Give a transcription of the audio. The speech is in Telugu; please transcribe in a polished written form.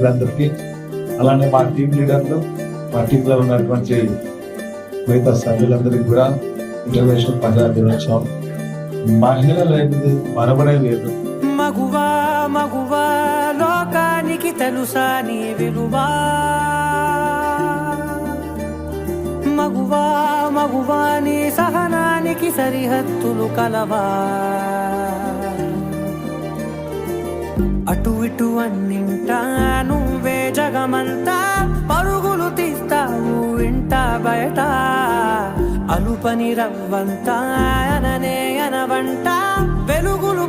సభ్యులందరికీ, అలానే మా టీం లీడర్లు, మా టీంలో ఉన్నటువంటి మిగతా సభ్యులందరికీ కూడా ఇంటర్నేషనల్ మహిళా దినోత్సవం. మహిళలు అనేది మరవడే లేదు. మగువా మగువా లోకానికి తెలుసా నీ విలువా, మగువా మగువా నీ సహనానికి సరిహద్దులు కలవా, అటు ఇటు అన్నింటా నువ్వే జగమంతా, పరుగులు తీస్తావు ఇంట బయట, అలుపని రవ్వంతా అననే అనవంట, వెలుగులు